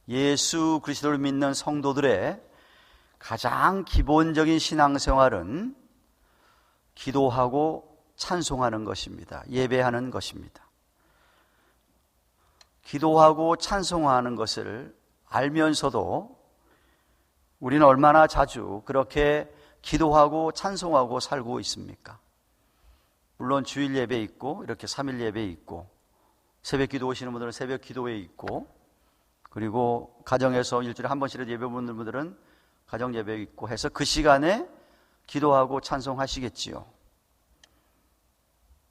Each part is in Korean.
예수 그리스도를 믿는 성도들의 가장 기본적인 신앙생활은 기도하고 찬송하는 것입니다. 예배하는 것입니다. 기도하고 찬송하는 것을 알면서도 우리는 얼마나 자주 그렇게 기도하고 찬송하고 살고 있습니까? 물론 주일 예배 있고 이렇게 3일 예배 있고 새벽 기도 오시는 분들은 새벽 기도회 있고 그리고 가정에서 일주일에 한 번씩이라도 예배 보는 분들은 가정 예배 있고 해서 그 시간에 기도하고 찬송하시겠지요.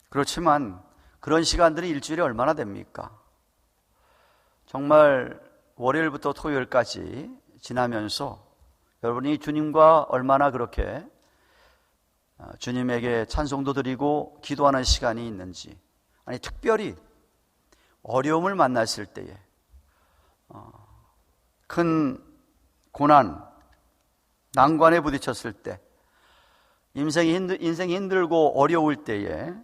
그렇지만 그런 시간들이 일주일에 얼마나 됩니까? 정말 월요일부터 토요일까지 지나면서 여러분이 주님과 얼마나 그렇게 주님에게 찬송도 드리고 기도하는 시간이 있는지, 아니 특별히 어려움을 만났을 때에 큰 고난, 난관에 부딪혔을 때, 인생이 힘들고 어려울 때에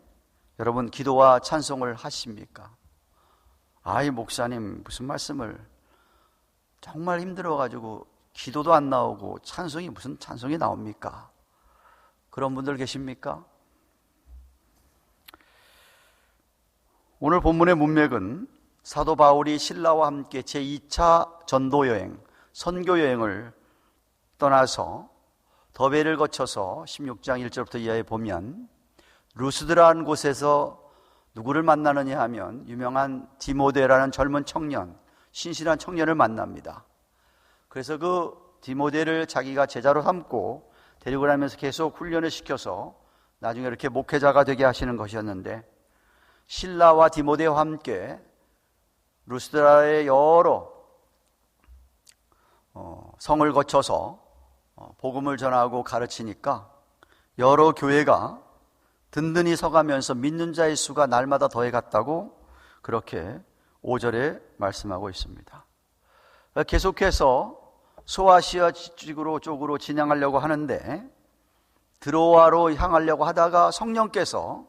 여러분 기도와 찬송을 하십니까? 아이 목사님 무슨 말씀을, 정말 힘들어가지고 기도도 안 나오고 찬송이 무슨 찬송이 나옵니까? 그런 분들 계십니까? 오늘 본문의 문맥은 사도 바울이 신라와 함께 제2차 전도여행, 선교여행을 떠나서 더베를 거쳐서 16장 1절부터 이하에 보면 루스드라는 곳에서 누구를 만나느냐 하면 유명한 디모데라는 젊은 청년, 신실한 청년을 만납니다. 그래서 그 디모데를 자기가 제자로 삼고 데리고 다니면서 계속 훈련을 시켜서 나중에 이렇게 목회자가 되게 하시는 것이었는데, 실라와 디모데와 함께 루스드라의 여러 성을 거쳐서 복음을 전하고 가르치니까 여러 교회가 든든히 서가면서 믿는 자의 수가 날마다 더해갔다고 그렇게 5절에 말씀하고 있습니다. 계속해서 소아시아 쪽으로 진행하려고 하는데 드로아로 향하려고 하다가 성령께서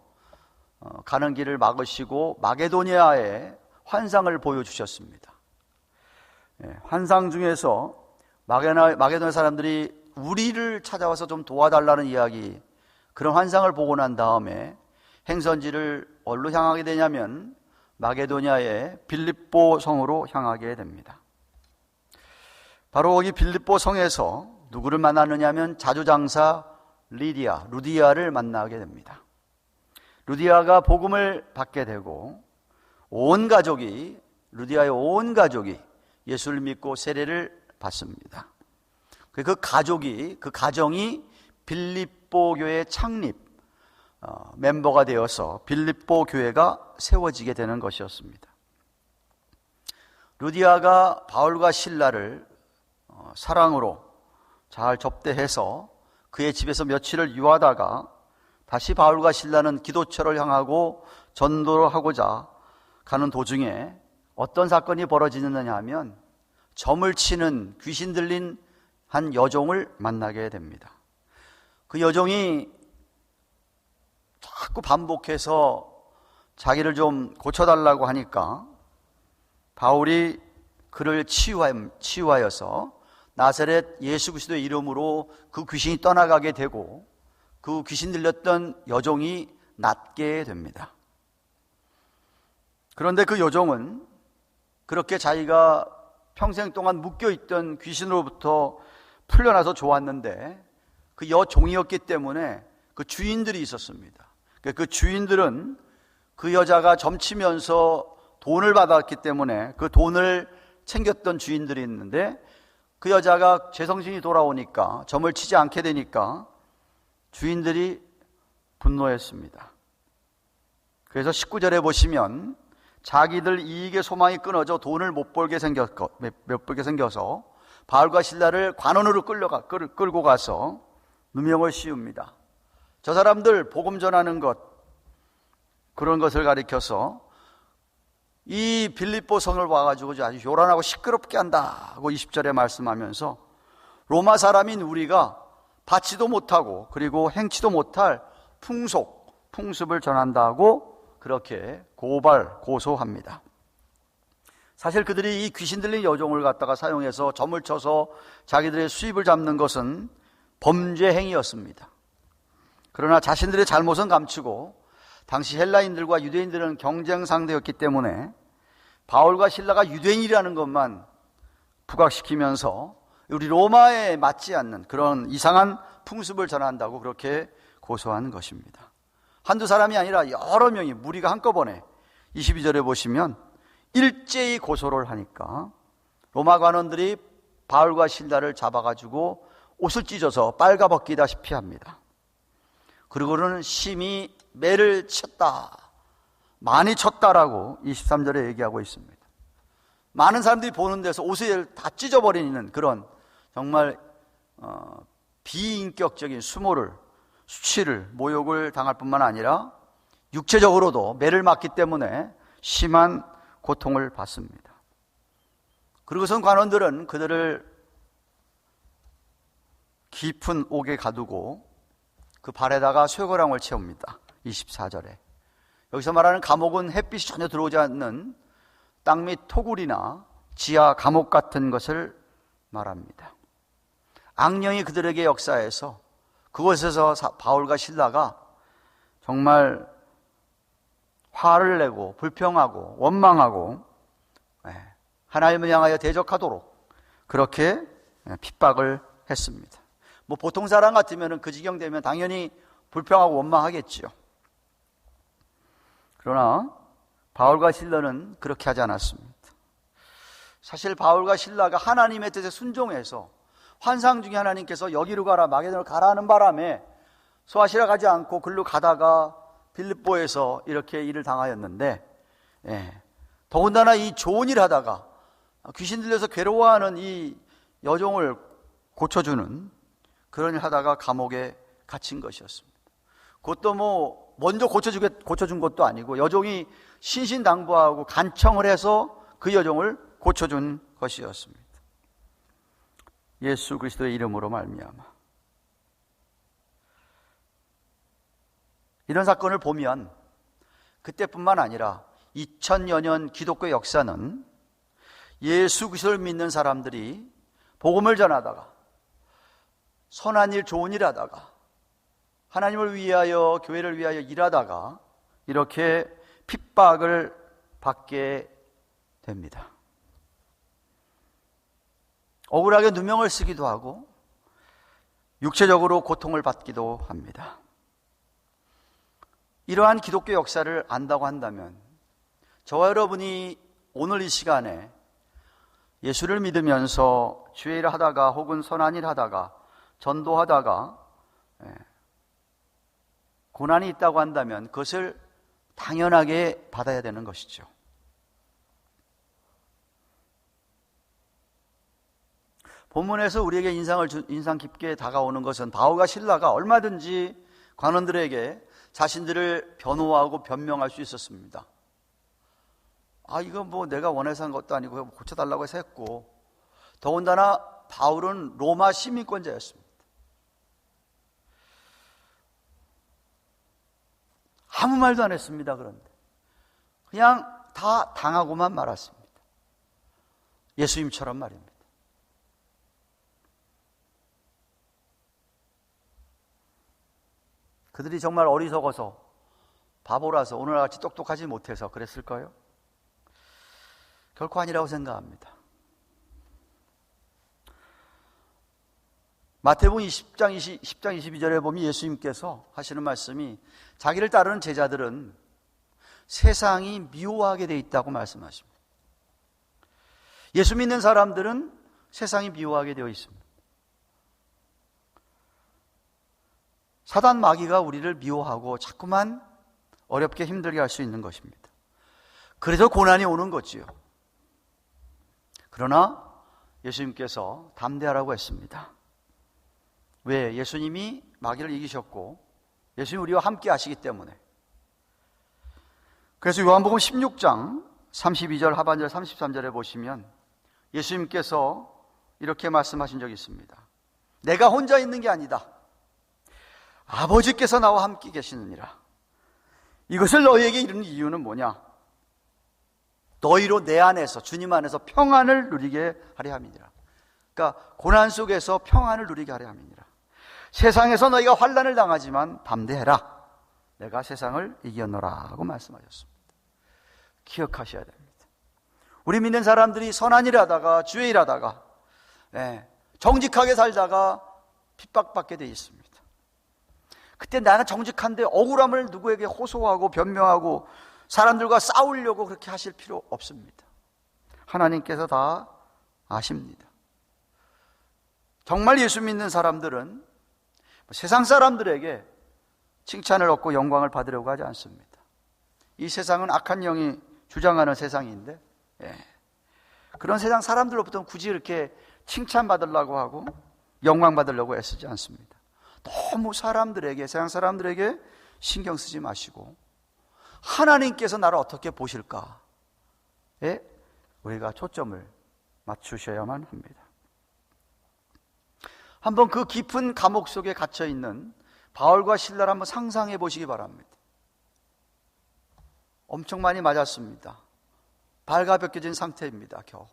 가는 길을 막으시고 마게도니아에 환상을 보여주셨습니다. 환상 중에서 마게도니아 사람들이 우리를 찾아와서 좀 도와달라는 이야기, 그런 환상을 보고 난 다음에 행선지를 어디로 향하게 되냐면 마게도니아의 빌립보 성으로 향하게 됩니다. 바로 이 빌립보 성에서 누구를 만나느냐 하면 자주장사 루디아를 만나게 됩니다. 루디아가 복음을 받게 되고 루디아의 온 가족이 예수를 믿고 세례를 받습니다. 그 가정이 빌립보 교회 창립 멤버가 되어서 빌립보 교회가 세워지게 되는 것이었습니다. 루디아가 바울과 실라를 사랑으로 잘 접대해서 그의 집에서 며칠을 유하다가 다시 바울과 실라는 기도처를 향하고 전도를 하고자 가는 도중에 어떤 사건이 벌어지느냐 하면 점을 치는 귀신 들린 한 여종을 만나게 됩니다. 그 여종이 자꾸 반복해서 자기를 좀 고쳐달라고 하니까 바울이 그를 치유하여서 나사렛 예수 그리스도의 이름으로 그 귀신이 떠나가게 되고 그 귀신 들렸던 여종이 낫게 됩니다. 그런데 그 여종은 그렇게 자기가 평생 동안 묶여있던 귀신으로부터 풀려나서 좋았는데 그 여종이었기 때문에 그 주인들이 있었습니다. 그 주인들은 그 여자가 점치면서 돈을 받았기 때문에 그 돈을 챙겼던 주인들이 있는데, 그 여자가 제정신이 돌아오니까 점을 치지 않게 되니까 주인들이 분노했습니다. 그래서 19절에 보시면 자기들 이익의 소망이 끊어져 돈을 못 벌게 생겨서 바울과 실라를 관원으로 끌고 가서 누명을 씌웁니다. 저 사람들 복음 전하는 것, 그런 것을 가리켜서 이 빌립보 성을 와가지고 아주 요란하고 시끄럽게 한다고 20절에 말씀하면서 로마 사람인 우리가 받지도 못하고 그리고 행치도 못할 풍습을 전한다고 그렇게 고소합니다. 사실 그들이 이 귀신 들린 여종을 갖다가 사용해서 점을 쳐서 자기들의 수입을 잡는 것은 범죄 행위였습니다. 그러나 자신들의 잘못은 감추고 당시 헬라인들과 유대인들은 경쟁 상대였기 때문에 바울과 실라가 유대인이라는 것만 부각시키면서 우리 로마에 맞지 않는 그런 이상한 풍습을 전한다고 그렇게 고소한 것입니다. 한두 사람이 아니라 여러 명이, 무리가 한꺼번에 22절에 보시면 일제히 고소를 하니까 로마 관원들이 바울과 실라를 잡아가지고 옷을 찢어서 빨가벗기다시피 합니다. 그리고는 심히 매를 쳤다, 많이 쳤다라고 23절에 얘기하고 있습니다. 많은 사람들이 보는 데서 옷을 다 찢어버리는 그런 정말 비인격적인 수모를, 수치를, 모욕을 당할 뿐만 아니라 육체적으로도 매를 맞기 때문에 심한 고통을 받습니다. 그리고선 관원들은 그들을 깊은 옥에 가두고 그 발에다가 쇠고랑을 채웁니다. 24절에. 여기서 말하는 감옥은 햇빛이 전혀 들어오지 않는 땅 밑 토굴이나 지하 감옥 같은 것을 말합니다. 악령이 그들에게 역사해서 그곳에서 바울과 실라가 정말 화를 내고 불평하고 원망하고 하나님을 향하여 대적하도록 그렇게 핍박을 했습니다. 뭐 보통 사람 같으면 그 지경 되면 당연히 불평하고 원망하겠지요. 그러나 바울과 실라는 그렇게 하지 않았습니다. 사실 바울과 실라가 하나님의 뜻에 순종해서 환상 중에 하나님께서 여기로 가라, 마게도냐로 가라 하는 바람에 소아시라 가지 않고 글로 가다가 빌립보에서 이렇게 일을 당하였는데, 더군다나 이 좋은 일 하다가 귀신 들려서 괴로워하는 이 여종을 고쳐주는 그런 일 하다가 감옥에 갇힌 것이었습니다. 그것도 뭐 먼저 고쳐준 것도 아니고 여종이 신신당부하고 간청을 해서 그 여종을 고쳐준 것이었습니다. 예수 그리스도의 이름으로 말미암아. 이런 사건을 보면 그때뿐만 아니라 2000여 년 기독교 역사는 예수 그리스도를 믿는 사람들이 복음을 전하다가 선한 일, 좋은 일 하다가 하나님을 위하여, 교회를 위하여 일하다가 이렇게 핍박을 받게 됩니다. 억울하게 누명을 쓰기도 하고 육체적으로 고통을 받기도 합니다. 이러한 기독교 역사를 안다고 한다면 저와 여러분이 오늘 이 시간에 예수를 믿으면서 주의 일 하다가 혹은 선한 일 하다가 전도하다가 고난이 있다고 한다면 그것을 당연하게 받아야 되는 것이죠. 본문에서 우리에게 인상 깊게 다가오는 것은 바울과 실라가 얼마든지 관원들에게 자신들을 변호하고 변명할 수 있었습니다. 이거 뭐 내가 원해서 한 것도 아니고 고쳐달라고 해서 했고, 더군다나 바울은 로마 시민권자였습니다. 아무 말도 안 했습니다. 그런데 그냥 다 당하고만 말았습니다. 예수님처럼 말입니다. 그들이 정말 어리석어서 바보라서 오늘같이 똑똑하지 못해서 그랬을까요? 결코 아니라고 생각합니다. 마태복음 10장 22절에 보면 예수님께서 하시는 말씀이 자기를 따르는 제자들은 세상이 미워하게 돼 있다고 말씀하십니다. 예수 믿는 사람들은 세상이 미워하게 되어 있습니다. 사단 마귀가 우리를 미워하고 자꾸만 어렵게 힘들게 할 수 있는 것입니다. 그래서 고난이 오는 거지요. 그러나 예수님께서 담대하라고 했습니다. 왜? 예수님이 마귀를 이기셨고 예수님이 우리와 함께 하시기 때문에. 그래서 요한복음 16장 32절 하반절 33절에 보시면 예수님께서 이렇게 말씀하신 적이 있습니다. 내가 혼자 있는 게 아니다. 아버지께서 나와 함께 계시느니라. 이것을 너희에게 이르는 이유는 뭐냐? 너희로 내 안에서, 주님 안에서 평안을 누리게 하려 함이니라. 그러니까 고난 속에서 평안을 누리게 하려 함이니라. 세상에서 너희가 환난을 당하지만 담대해라. 내가 세상을 이겼노라 하고 말씀하셨습니다. 기억하셔야 됩니다. 우리 믿는 사람들이 선한 일 하다가, 주의 일 하다가, 정직하게 살다가 핍박받게 돼 있습니다. 그때 나는 정직한데 억울함을 누구에게 호소하고 변명하고 사람들과 싸우려고 그렇게 하실 필요 없습니다. 하나님께서 다 아십니다. 정말 예수 믿는 사람들은 세상 사람들에게 칭찬을 얻고 영광을 받으려고 하지 않습니다. 이 세상은 악한 영이 주장하는 세상인데, 그런 세상 사람들로부터 굳이 이렇게 칭찬받으려고 하고 영광 받으려고 애쓰지 않습니다. 너무 사람들에게, 세상 사람들에게 신경 쓰지 마시고 하나님께서 나를 어떻게 보실까에 우리가 초점을 맞추셔야만 합니다. 한번 그 깊은 감옥 속에 갇혀 있는 바울과 실라를 한번 상상해 보시기 바랍니다. 엄청 많이 맞았습니다. 발가벗겨진 상태입니다. 겨우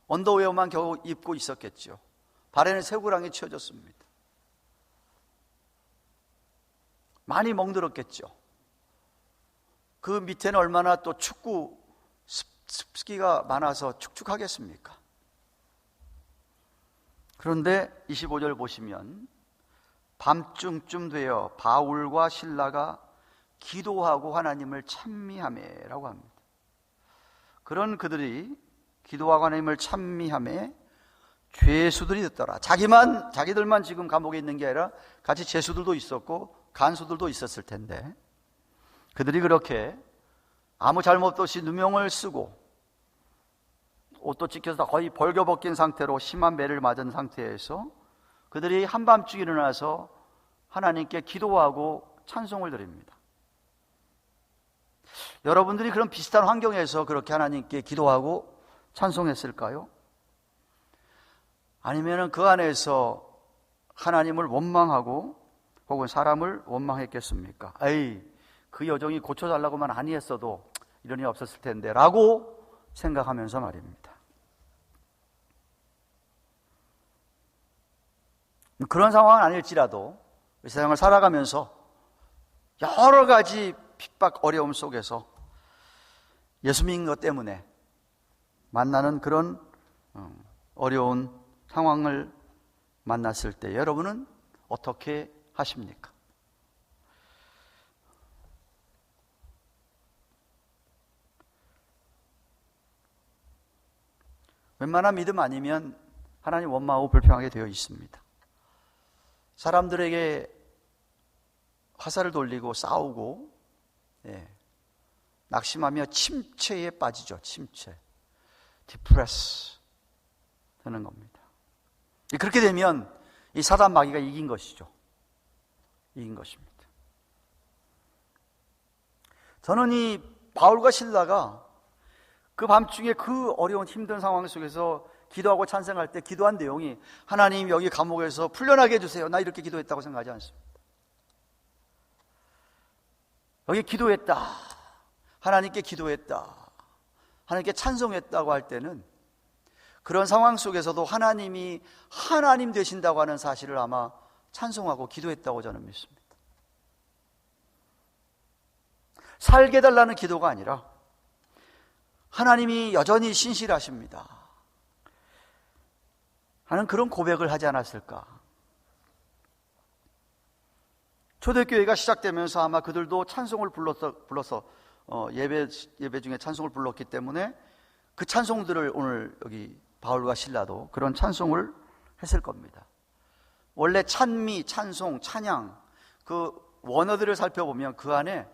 언더웨어만 겨우 입고 있었겠죠. 발에는 쇠고랑이 치워졌습니다. 많이 멍들었겠죠. 그 밑에는 얼마나 또 춥고 습기가 많아서 축축하겠습니까? 그런데 25절 보시면 밤중쯤 되어 바울과 실라가 기도하고 하나님을 찬미하매라고 합니다. 그런 그들이 기도하고 하나님을 찬미하매 죄수들이 듣더라. 자기들만 지금 감옥에 있는 게 아니라 같이 죄수들도 있었고 간수들도 있었을 텐데, 그들이 그렇게 아무 잘못도 없이 누명을 쓰고 옷도 찢겨서 거의 벌겨벗긴 상태로 심한 매를 맞은 상태에서 그들이 한밤중에 일어나서 하나님께 기도하고 찬송을 드립니다. 여러분들이 그런 비슷한 환경에서 그렇게 하나님께 기도하고 찬송했을까요? 아니면 그 안에서 하나님을 원망하고 혹은 사람을 원망했겠습니까? 에이, 그 여종이 고쳐달라고만 아니했어도 이런 일이 없었을 텐데 라고 생각하면서 말입니다. 그런 상황은 아닐지라도 세상을 살아가면서 여러 가지 핍박, 어려움 속에서 예수 믿는 것 때문에 만나는 그런 어려운 상황을 만났을 때 여러분은 어떻게 하십니까? 웬만한 믿음 아니면 하나님 원망하고 불평하게 되어 있습니다. 사람들에게 화살을 돌리고 싸우고 낙심하며 침체에 빠지죠. 침체, 디프레스 되는 겁니다. 그렇게 되면 이 사단 마귀가 이긴 것이죠. 이긴 것입니다. 저는 이 바울과 실라가 그 밤중에 그 어려운 힘든 상황 속에서 기도하고 찬송할 때 기도한 내용이 하나님 여기 감옥에서 풀려나게 해주세요, 나 이렇게 기도했다고 생각하지 않습니다. 여기 기도했다, 하나님께 기도했다, 하나님께 찬송했다고 할 때는 그런 상황 속에서도 하나님이 하나님 되신다고 하는 사실을 아마 찬송하고 기도했다고 저는 믿습니다. 살게 해달라는 기도가 아니라 하나님이 여전히 신실하십니다 하는 그런 고백을 하지 않았을까. 초대교회가 시작되면서 아마 그들도 찬송을 불러서 예배 중에 찬송을 불렀기 때문에 그 찬송들을 오늘 여기 바울과 실라도 그런 찬송을 했을 겁니다. 원래 찬미, 찬송, 찬양 그 원어들을 살펴보면 그 안에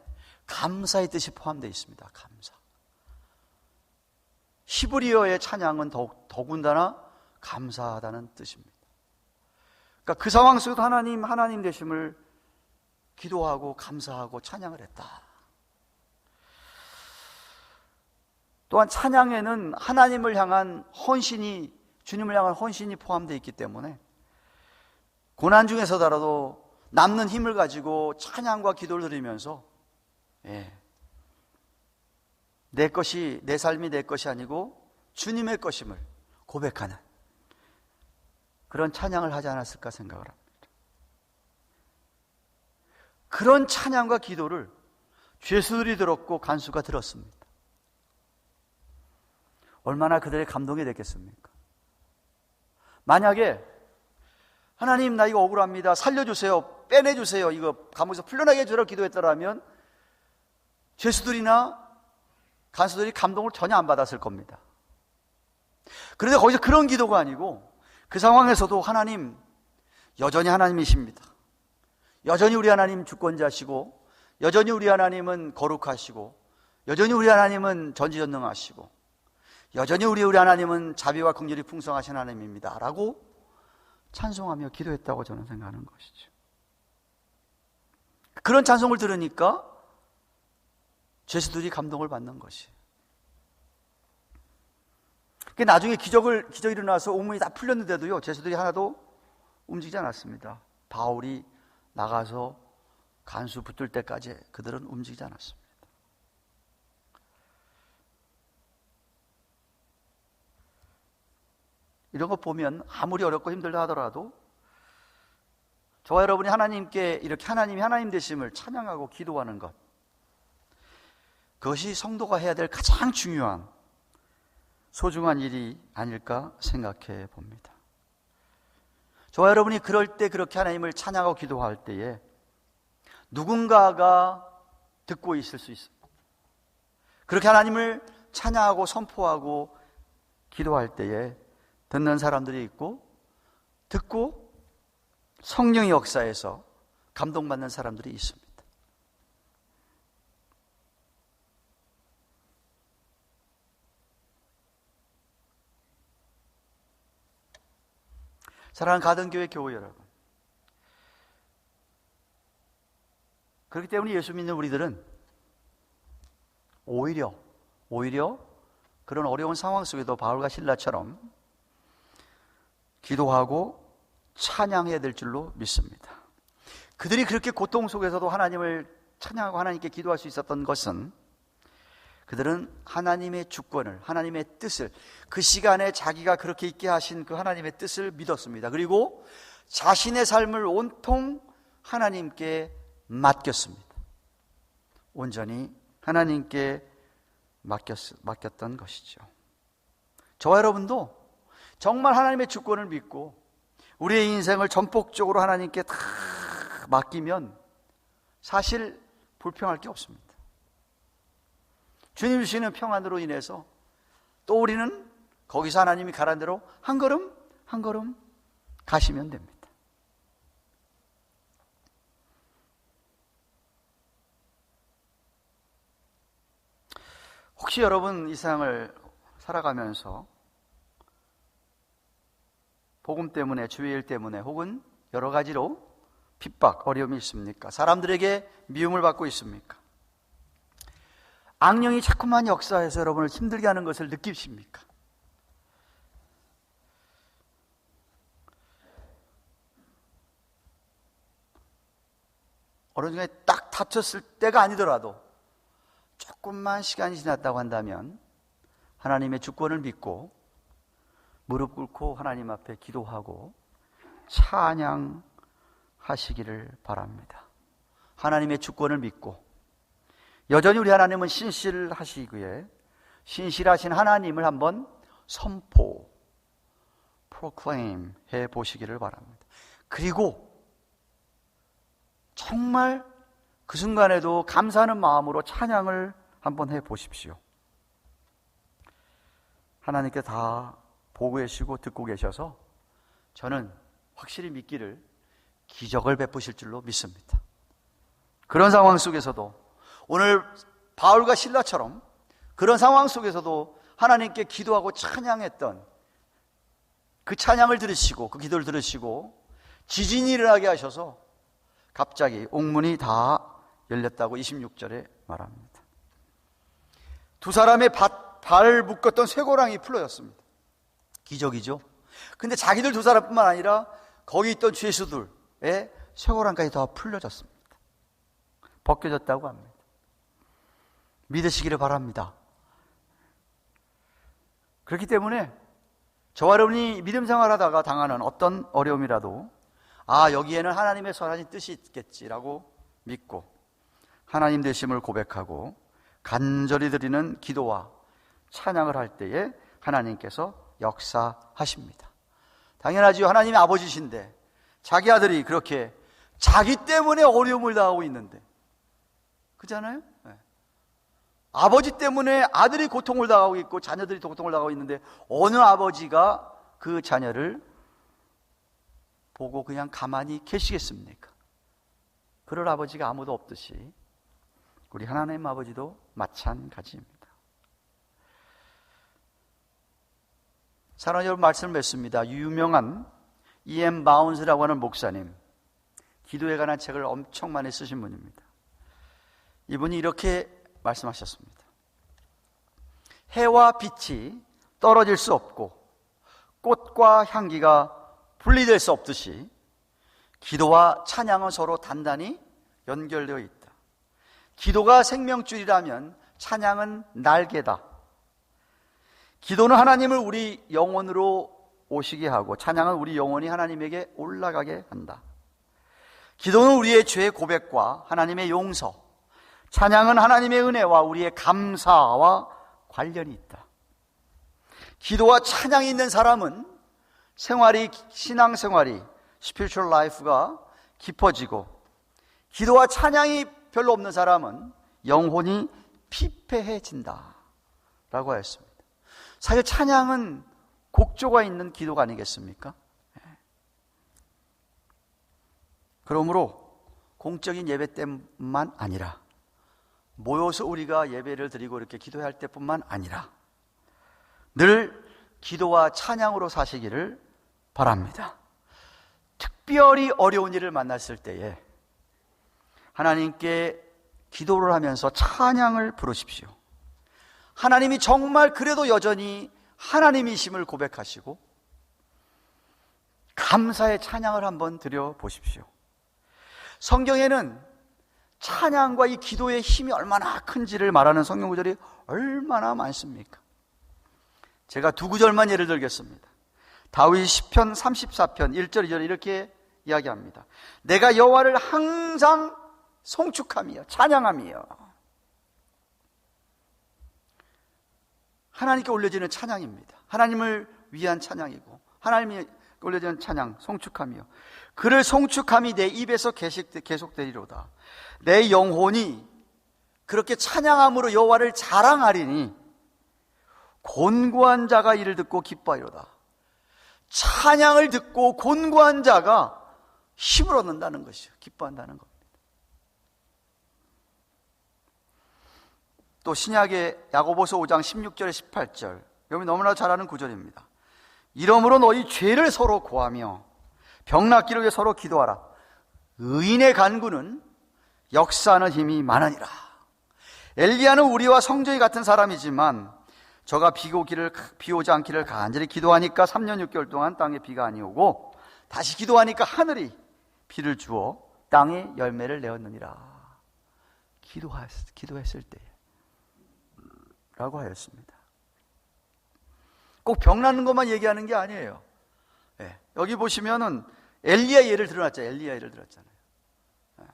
감사의 뜻이 포함되어 있습니다. 감사. 히브리어의 찬양은 더군다나 감사하다는 뜻입니다. 그러니까 그 상황 속에서 하나님 되심을 기도하고 감사하고 찬양을 했다. 또한 찬양에는 하나님을 향한 헌신이, 주님을 향한 헌신이 포함되어 있기 때문에 고난 중에서더라도 남는 힘을 가지고 찬양과 기도를 드리면서 내 삶이 내 것이 아니고 주님의 것임을 고백하는 그런 찬양을 하지 않았을까 생각을 합니다. 그런 찬양과 기도를 죄수들이 들었고 간수가 들었습니다. 얼마나 그들의 감동이 됐겠습니까? 만약에 하나님 나 이거 억울합니다, 살려주세요, 빼내주세요, 이거 감옥에서 풀려나게 해주라 기도했더라면 죄수들이나 간수들이 감동을 전혀 안 받았을 겁니다. 그런데 거기서 그런 기도가 아니고 그 상황에서도 하나님 여전히 하나님이십니다. 여전히 우리 하나님 주권자시고, 여전히 우리 하나님은 거룩하시고, 여전히 우리 하나님은 전지전능하시고, 여전히 우리 하나님은 자비와 긍휼이 풍성하신 하나님입니다 라고 찬송하며 기도했다고 저는 생각하는 것이죠. 그런 찬송을 들으니까 죄수들이 감동을 받는 것이에요. 나중에 기적이 일어나서 옥문이 다 풀렸는데도요, 죄수들이 하나도 움직이지 않았습니다. 바울이 나가서 간수 붙들 때까지 그들은 움직이지 않았습니다. 이런 거 보면 아무리 어렵고 힘들다 하더라도 저와 여러분이 하나님께 이렇게 하나님이 하나님 되심을 찬양하고 기도하는 것, 그것이 성도가 해야 될 가장 중요한 소중한 일이 아닐까 생각해 봅니다. 저와 여러분이 그럴 때 그렇게 하나님을 찬양하고 기도할 때에 누군가가 듣고 있을 수 있습니다. 그렇게 하나님을 찬양하고 선포하고 기도할 때에 듣는 사람들이 있고, 듣고 성령의 역사에서 감동받는 사람들이 있습니다. 사랑하는 가든교회 교우 여러분, 그렇기 때문에 예수 믿는 우리들은 오히려 그런 어려운 상황 속에도 바울과 실라처럼 기도하고 찬양해야 될 줄로 믿습니다. 그들이 그렇게 고통 속에서도 하나님을 찬양하고 하나님께 기도할 수 있었던 것은 그들은 하나님의 주권을, 하나님의 뜻을, 그 시간에 자기가 그렇게 있게 하신 그 하나님의 뜻을 믿었습니다. 그리고 자신의 삶을 온통 하나님께 맡겼습니다. 온전히 하나님께 맡겼던 것이죠. 저와 여러분도 정말 하나님의 주권을 믿고 우리의 인생을 전폭적으로 하나님께 다 맡기면 사실 불평할 게 없습니다. 주님 주시는 평안으로 인해서 또 우리는 거기서 하나님이 가라는 대로 한 걸음 한 걸음 가시면 됩니다. 혹시 여러분 이 세상을 살아가면서 복음 때문에, 주의 일 때문에 혹은 여러 가지로 핍박, 어려움이 있습니까? 사람들에게 미움을 받고 있습니까? 악령이 자꾸만 역사해서 여러분을 힘들게 하는 것을 느끼십니까? 어느 중에 딱 다쳤을 때가 아니더라도 조금만 시간이 지났다고 한다면 하나님의 주권을 믿고 무릎 꿇고 하나님 앞에 기도하고 찬양하시기를 바랍니다. 하나님의 주권을 믿고 여전히 우리 하나님은 신실하시기에 신실하신 하나님을 한번 선포, proclaim 해보시기를 바랍니다. 그리고 정말 그 순간에도 감사하는 마음으로 찬양을 한번 해보십시오. 하나님께 다 보고 계시고 듣고 계셔서 저는 확실히 믿기를 기적을 베푸실 줄로 믿습니다. 그런 상황 속에서도 오늘 바울과 실라처럼 그런 상황 속에서도 하나님께 기도하고 찬양했던 그 찬양을 들으시고 그 기도를 들으시고 지진이 일어나게 하셔서 갑자기 옥문이 다 열렸다고 26절에 말합니다. 두 사람의 발 묶었던 쇠고랑이 풀어졌습니다. 기적이죠. 근데 자기들 두 사람뿐만 아니라 거기 있던 죄수들의 쇠고랑까지 다 풀려졌습니다. 벗겨졌다고 합니다. 믿으시기를 바랍니다. 그렇기 때문에 저와 여러분이 믿음 생활하다가 당하는 어떤 어려움이라도 여기에는 하나님의 선하신 뜻이 있겠지라고 믿고 하나님 되심을 고백하고 간절히 드리는 기도와 찬양을 할 때에 하나님께서 역사하십니다. 당연하지요. 하나님이 아버지신데 자기 아들이 그렇게 자기 때문에 어려움을 당하고 있는데, 그렇잖아요? 네. 아버지 때문에 아들이 고통을 당하고 있고 자녀들이 고통을 당하고 있는데 어느 아버지가 그 자녀를 보고 그냥 가만히 계시겠습니까? 그럴 아버지가 아무도 없듯이 우리 하나님 아버지도 마찬가지입니다. 사랑하는 여러분, 말씀을 맺습니다. 유명한 E.M. 바운스라고 하는 목사님, 기도에 관한 책을 엄청 많이 쓰신 분입니다. 이분이 이렇게 말씀하셨습니다. 해와 빛이 떨어질 수 없고 꽃과 향기가 분리될 수 없듯이 기도와 찬양은 서로 단단히 연결되어 있다. 기도가 생명줄이라면 찬양은 날개다. 기도는 하나님을 우리 영혼으로 오시게 하고 찬양은 우리 영혼이 하나님에게 올라가게 한다. 기도는 우리의 죄 고백과 하나님의 용서, 찬양은 하나님의 은혜와 우리의 감사와 관련이 있다. 기도와 찬양이 있는 사람은 신앙생활이 spiritual life가 깊어지고, 기도와 찬양이 별로 없는 사람은 영혼이 피폐해진다 라고 하였습니다. 사실 찬양은 곡조가 있는 기도가 아니겠습니까? 그러므로 공적인 예배 때만 아니라 모여서 우리가 예배를 드리고 이렇게 기도해야 할 때뿐만 아니라 늘 기도와 찬양으로 사시기를 바랍니다. 특별히 어려운 일을 만났을 때에 하나님께 기도를 하면서 찬양을 부르십시오. 하나님이 정말 그래도 여전히 하나님이심을 고백하시고 감사의 찬양을 한번 드려보십시오. 성경에는 찬양과 이 기도의 힘이 얼마나 큰지를 말하는 성경 구절이 얼마나 많습니까? 제가 두 구절만 예를 들겠습니다. 다윗이 시편 34편 1절 2절 이렇게 이야기합니다. 내가 여호와를 항상 송축하며 찬양하며. 하나님께 올려지는 찬양입니다. 하나님을 위한 찬양이고 하나님이 올려지는 찬양, 송축하며 그를 송축함이 내 입에서 계속되리로다. 내 영혼이 그렇게 찬양함으로 여호와를 자랑하리니 곤고한 자가 이를 듣고 기뻐하리로다. 찬양을 듣고 곤고한 자가 힘을 얻는다는 것이요, 기뻐한다는 겁니다. 또 신약의 야고보서 5장 16절에 18절, 여러분이 너무나 잘 아는 구절입니다. 이러므로 너희 죄를 서로 고하며 병낫기를 위해 서로 기도하라. 의인의 간구는 역사하는 힘이 많으니라. 엘리야는 우리와 성전이 같은 사람이지만 저가 비 오지 않기를 간절히 기도하니까 3년 6개월 동안 땅에 비가 안 오고 다시 기도하니까 하늘이 비를 주어 땅에 열매를 내었느니라. 기도했을 때 라고 하였습니다. 꼭 병나는 것만 얘기하는 게 아니에요. 네. 여기 보시면은 엘리야 예를 들어놨잖아요. 엘리야 예를 들었잖아요. 네.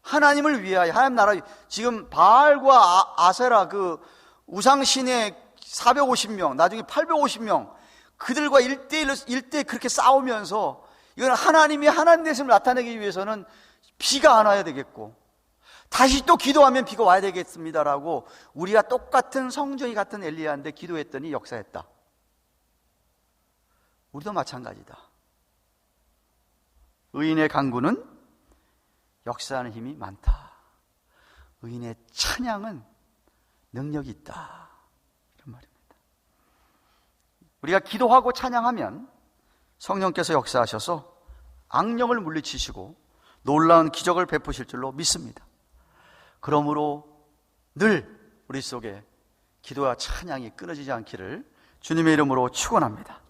하나님을 위하여, 하나님 나라, 지금 바알과 아세라 그 우상신의 450명, 나중에 850명, 그들과 1대1 그렇게 싸우면서 이건 하나님이 하나님 되심을 나타내기 위해서는 비가 안 와야 되겠고 다시 또 기도하면 비가 와야 되겠습니다라고 우리가 똑같은 성전이 같은 엘리야인데 기도했더니 역사했다. 우리도 마찬가지다. 의인의 간구는 역사하는 힘이 많다. 의인의 찬양은 능력이 있다. 이런 말입니다. 우리가 기도하고 찬양하면 성령께서 역사하셔서 악령을 물리치시고 놀라운 기적을 베푸실 줄로 믿습니다. 그러므로 늘 우리 속에 기도와 찬양이 끊어지지 않기를 주님의 이름으로 축원합니다.